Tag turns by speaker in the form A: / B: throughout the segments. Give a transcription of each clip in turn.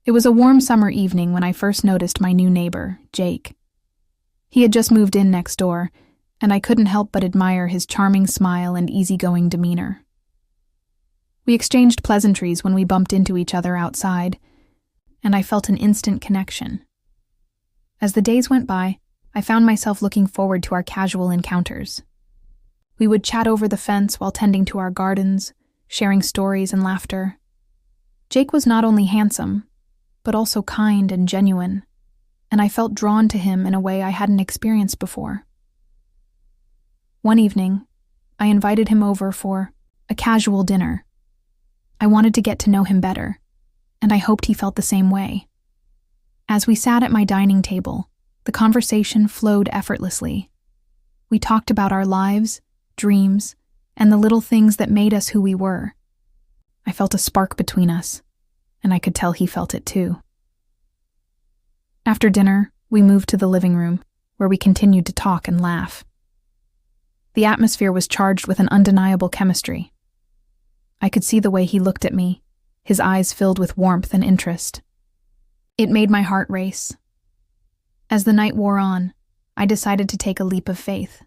A: It was a warm summer evening when I first noticed my new neighbor, Jake. He had just moved in next door, and I couldn't help but admire his charming smile and easygoing demeanor. We exchanged pleasantries when we bumped into each other outside, and I felt an instant connection. As the days went by, I found myself looking forward to our casual encounters. We would chat over the fence while tending to our gardens, sharing stories and laughter. Jake was not only handsome, but also kind and genuine, and I felt drawn to him in a way I hadn't experienced before. One evening, I invited him over for a casual dinner. I wanted to get to know him better, and I hoped he felt the same way. As we sat at my dining table, the conversation flowed effortlessly. We talked about our lives, dreams, and the little things that made us who we were. I felt a spark between us, and I could tell he felt it too. After dinner, we moved to the living room, where we continued to talk and laugh. The atmosphere was charged with an undeniable chemistry. I could see the way he looked at me, his eyes filled with warmth and interest. It made my heart race. As the night wore on, I decided to take a leap of faith.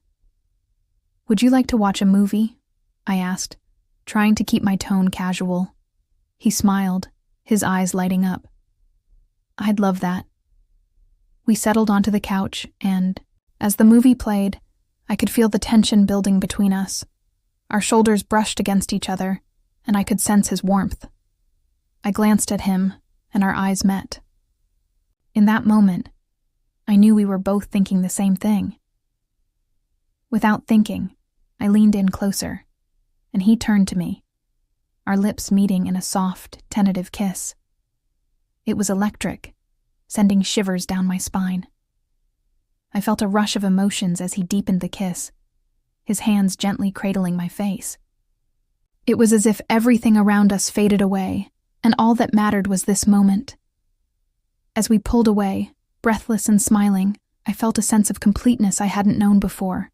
A: "Would you like to watch a movie?" I asked, trying to keep my tone casual. He smiled, his eyes lighting up. "I'd love that." We settled onto the couch, and, as the movie played, I could feel the tension building between us. Our shoulders brushed against each other, and I could sense his warmth. I glanced at him, and our eyes met. In that moment, I knew we were both thinking the same thing. Without thinking, I leaned in closer, and he turned to me, our lips meeting in a soft, tentative kiss. It was electric, sending shivers down my spine. I felt a rush of emotions as he deepened the kiss, his hands gently cradling my face. It was as if everything around us faded away, and all that mattered was this moment. As we pulled away, breathless and smiling, I felt a sense of completeness I hadn't known before.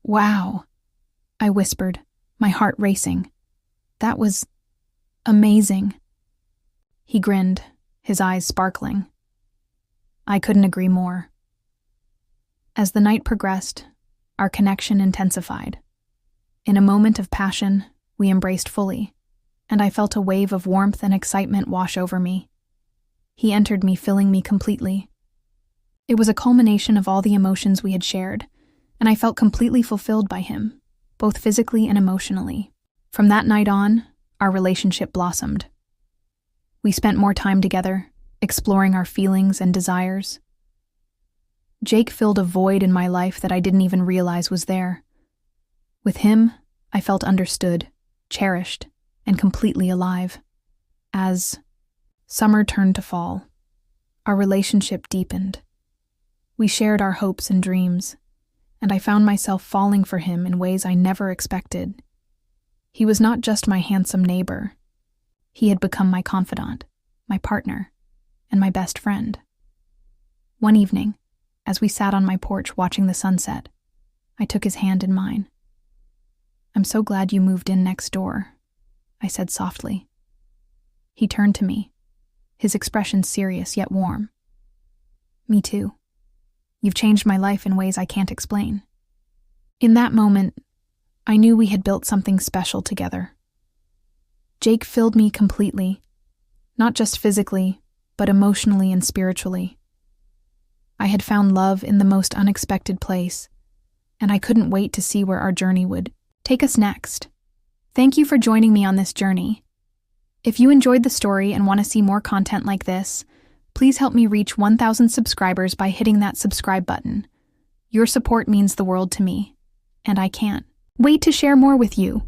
A: "Wow," I whispered, my heart racing. "That was amazing." He grinned, his eyes sparkling. I couldn't agree more. As the night progressed, our connection intensified. In a moment of passion, we embraced fully, and I felt a wave of warmth and excitement wash over me. He entered me, filling me completely. It was a culmination of all the emotions we had shared, and I felt completely fulfilled by him, both physically and emotionally. From that night on, our relationship blossomed. We spent more time together, exploring our feelings and desires. Jake filled a void in my life that I didn't even realize was there. With him, I felt understood, cherished, and completely alive. As summer turned to fall, our relationship deepened. We shared our hopes and dreams, and I found myself falling for him in ways I never expected. He was not just my handsome neighbor. He had become my confidant, my partner, and my best friend. One evening, as we sat on my porch watching the sunset, I took his hand in mine. "I'm so glad you moved in next door," I said softly. He turned to me, his expression serious yet warm. "Me too. You've changed my life in ways I can't explain." In that moment, I knew we had built something special together. Jake filled me completely, not just physically, but emotionally and spiritually. I had found love in the most unexpected place, and I couldn't wait to see where our journey would take us next. Thank you for joining me on this journey. If you enjoyed the story and want to see more content like this, please help me reach 1,000 subscribers by hitting that subscribe button. Your support means the world to me, and I can't wait to share more with you.